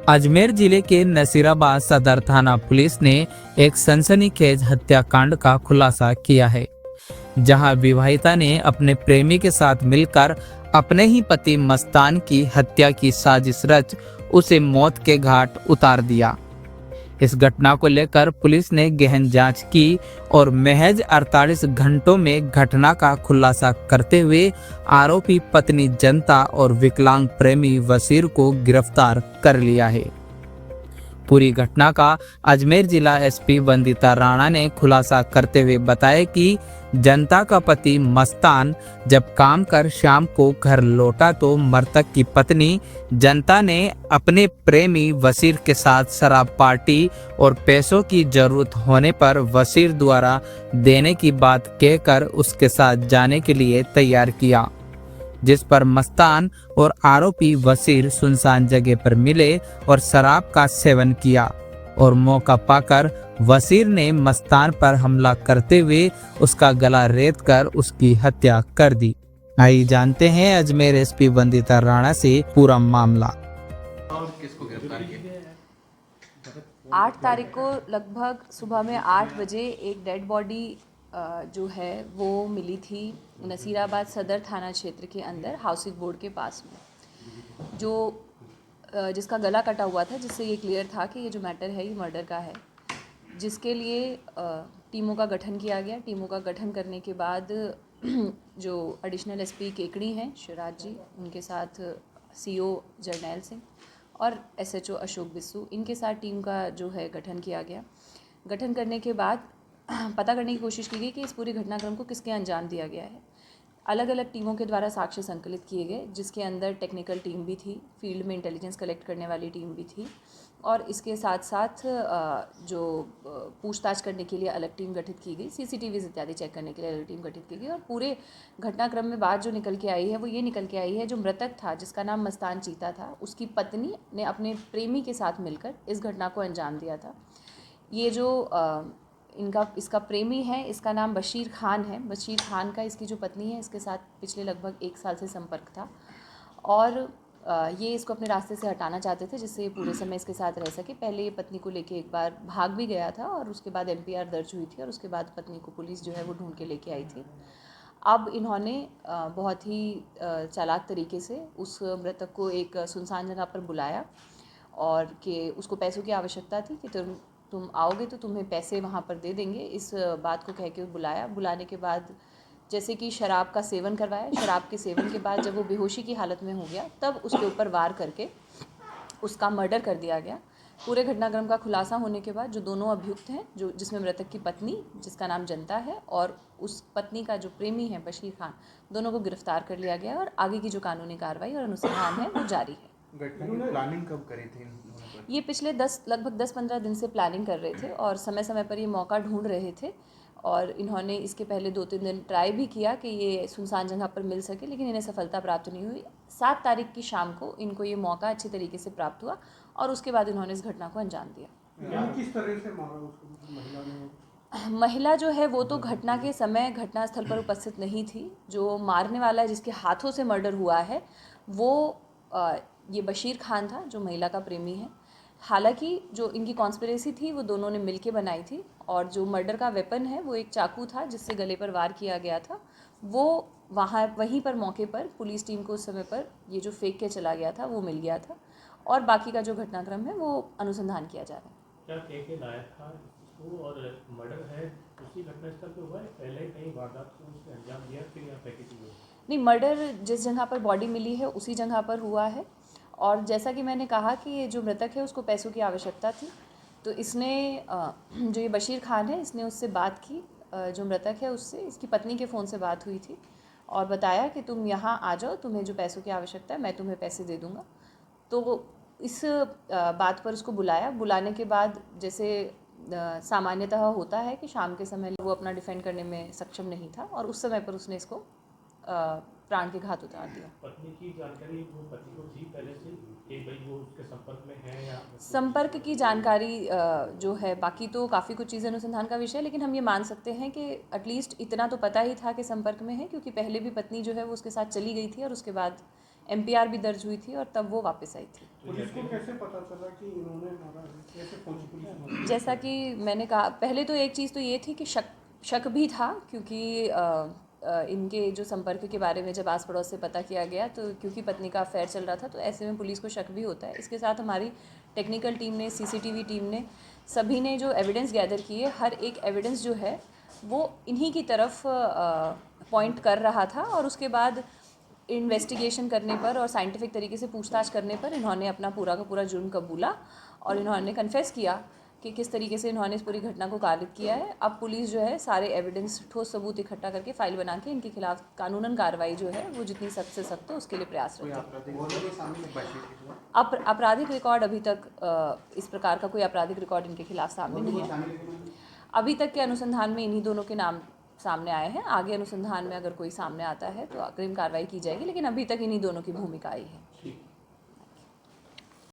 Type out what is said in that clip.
अजमेर जिले के नसीराबाद सदर थाना पुलिस ने एक सनसनीखेज हत्याकांड का खुलासा किया है, जहां विवाहिता ने अपने प्रेमी के साथ मिलकर अपने ही पति मस्तान की हत्या की साजिश रच उसे मौत के घाट उतार दिया। इस घटना को लेकर पुलिस ने गहन जांच की और महज 48 घंटों में घटना का खुलासा करते हुए आरोपी पत्नी जनता और विकलांग प्रेमी वसीर को गिरफ्तार कर लिया है। पूरी घटना का अजमेर जिला एसपी वंदिता राणा ने खुलासा करते हुए बताया कि जनता का पति मस्तान जब काम कर शाम को घर लौटा तो मृतक की पत्नी जनता ने अपने प्रेमी वसीर के साथ शराब पार्टी और पैसों की जरूरत होने पर वसीर द्वारा देने की बात कहकर उसके साथ जाने के लिए तैयार किया, जिस पर मस्तान और आरोपी वसीर सुनसान जगह पर मिले और शराब का सेवन किया और मौका पाकर वसीर ने मस्तान पर हमला करते हुए उसका गला रेत कर उसकी हत्या कर दी। आइए जानते हैं अजमेर एसपी वंदिता राणा से पूरा मामला। और किसको गिरफ्तार किया? 8 तारीख को लगभग सुबह में 8 बजे एक डेड बॉडी जो है वो मिली थी नसीराबाद सदर थाना क्षेत्र के अंदर हाउसिंग बोर्ड के पास में, जो जिसका गला कटा हुआ था, जिससे ये क्लियर था कि ये जो मैटर है ये मर्डर का है, जिसके लिए टीमों का गठन किया गया। टीमों का गठन करने के बाद जो एडिशनल एसपी केकड़ी हैं शिवराज जी, उनके साथ सीओ जरनैल सिंह और एसएचओ अशोक बिस्सू, इनके साथ टीम का जो है गठन किया गया। गठन करने के बाद पता करने की कोशिश की गई कि इस पूरी घटनाक्रम को किसके अंजाम दिया गया है। अलग अलग टीमों के द्वारा साक्ष्य संकलित किए गए, जिसके अंदर टेक्निकल टीम भी थी, फील्ड में इंटेलिजेंस कलेक्ट करने वाली टीम भी थी और इसके साथ साथ जो पूछताछ करने के लिए अलग टीम गठित की गई, सीसीटीवीज इत्यादि चेक करने के लिए अलग टीम गठित की गई। और पूरे घटनाक्रम में बात जो निकल के आई है वो ये निकल के आई है, जो मृतक था जिसका नाम मस्तान चीता था, उसकी पत्नी ने अपने प्रेमी के साथ मिलकर इस घटना को अंजाम दिया था। ये जो इसका प्रेमी है, इसका नाम बशीर खान है। बशीर खान का इसकी जो पत्नी है इसके साथ पिछले लगभग 1 साल से संपर्क था और ये इसको अपने रास्ते से हटाना चाहते थे, जिससे ये पूरे समय इसके साथ रह सके। पहले ये पत्नी को लेके एक बार भाग भी गया था और उसके बाद एफआईआर दर्ज हुई थी और उसके बाद पत्नी को पुलिस जो है वो ढूंढ के लेके आई थी। अब इन्होंने बहुत ही चालाक तरीके से उस मृतक को एक सुनसान जगह पर बुलाया और कि उसको पैसों की आवश्यकता थी कि तुम आओगे तो तुम्हें पैसे वहाँ पर दे देंगे, इस बात को कह के बुलाया। बुलाने के बाद जैसे कि शराब का सेवन करवाया। शराब के सेवन के बाद जब वो बेहोशी की हालत में हो गया तब उसके ऊपर वार करके उसका मर्डर कर दिया गया। पूरे घटनाक्रम का खुलासा होने के बाद जो दोनों अभियुक्त हैं, जो जिसमें मृतक की पत्नी जिसका नाम जनता है और उस पत्नी का जो प्रेमी है बशीर खान, दोनों को गिरफ्तार कर लिया गया और आगे की जो कानूनी कार्रवाई और अनुसंधान है वो जारी है। घटना की प्लानिंग कब करी थी? ये पिछले लगभग 10-15 दिन से प्लानिंग कर रहे थे और समय समय पर ये मौका ढूंढ रहे थे और इन्होंने इसके पहले 2-3 दिन ट्राई भी किया कि ये सुनसान जगह पर मिल सके, लेकिन इन्हें सफलता प्राप्त नहीं हुई। 7 तारीख की शाम को इनको ये मौका अच्छे तरीके से प्राप्त हुआ और उसके बाद इन्होंने इस घटना को अंजाम दिया। किस तरह से मारा उसको महिला ने? महिला जो है वो तो घटना के समय घटनास्थल पर उपस्थित नहीं थी। जो मारने वाला है, जिसके हाथों से मर्डर हुआ है, वो ये बशीर खान था, जो महिला का प्रेमी है। हालांकि जो इनकी कॉन्स्पिरेसी थी वो दोनों ने मिलके बनाई थी और जो मर्डर का वेपन है वो एक चाकू था जिससे गले पर वार किया गया था। वो वहीं पर मौके पर पुलिस टीम को उस समय पर ये जो फेंक के चला गया था वो मिल गया था और बाकी का जो घटनाक्रम है वो अनुसंधान किया जा रहा है। क्या फेंके लाया था इसको और मर्डर है उसी घटनास्थल पे हुआ है, पहले कहीं वारदात को उसने अंजाम दिया फिर यहाँ फेंकी थी? नहीं, मर्डर जिस जगह पर बॉडी मिली है उसी जगह पर हुआ है और जैसा कि मैंने कहा कि ये जो मृतक है उसको पैसों की आवश्यकता थी, तो इसने जो ये बशीर खान है इसने उससे बात की, जो मृतक है उससे इसकी पत्नी के फ़ोन से बात हुई थी और बताया कि तुम यहाँ आ जाओ, तुम्हें जो पैसों की आवश्यकता है मैं तुम्हें पैसे दे दूँगा। तो इस बात पर उसको बुलाया। बुलाने के बाद जैसे सामान्यतः होता है कि शाम के समय वो अपना डिफेंड करने में सक्षम नहीं था और उस समय पर उसने इसको प्राण के घात उतार दिया। पत्नी की जानकारी वो पति को थी पहले से कि भाई वो उसके संपर्क में है या? संपर्क की जानकारी जो है, बाकी तो काफ़ी कुछ चीज़ें अनुसंधान का विषय है, लेकिन हम ये मान सकते हैं कि एटलीस्ट इतना तो पता ही था कि संपर्क में है, क्योंकि पहले भी पत्नी जो है वो उसके साथ चली गई थी और उसके बाद एमपीआर भी दर्ज हुई थी और तब वो वापस आई थी। पुलिस को कैसे पता चला कि इन्होंने मारा है? कैसे पहुंची पुलिस? जैसा कि मैंने कहा, पहले तो एक चीज़ तो ये थी कि शक भी था, क्योंकि इनके जो संपर्क के बारे में जब आस पड़ोस से पता किया गया, तो क्योंकि पत्नी का अफेयर चल रहा था, तो ऐसे में पुलिस को शक भी होता है। इसके साथ हमारी टेक्निकल टीम ने, सीसीटीवी टीम ने, सभी ने जो एविडेंस गैदर किए, हर एक एविडेंस जो है वो इन्हीं की तरफ पॉइंट कर रहा था। और उसके बाद इन्वेस्टिगेशन करने पर और साइंटिफिक तरीके से पूछताछ करने पर इन्होंने अपना पूरा का पूरा जुर्म कबूला और इन्होंने कन्फेस किया कि किस तरीके से इन्होंने इस पूरी घटना को कारित किया है। अब पुलिस जो है सारे एविडेंस, ठोस सबूत इकट्ठा करके फाइल बना के इनके खिलाफ कानूनन कार्रवाई जो है वो जितनी सख्त से सख्त हो उसके लिए प्रयासरत है। आपराधिक रिकॉर्ड अभी तक इस प्रकार का कोई आपराधिक रिकॉर्ड इनके खिलाफ सामने नहीं है। अभी तक के अनुसंधान में इन्हीं दोनों के नाम सामने आए हैं। आगे अनुसंधान में अगर कोई सामने आता है तो अग्रिम कार्रवाई की जाएगी, लेकिन अभी तक इन्हीं दोनों की भूमिका आई है।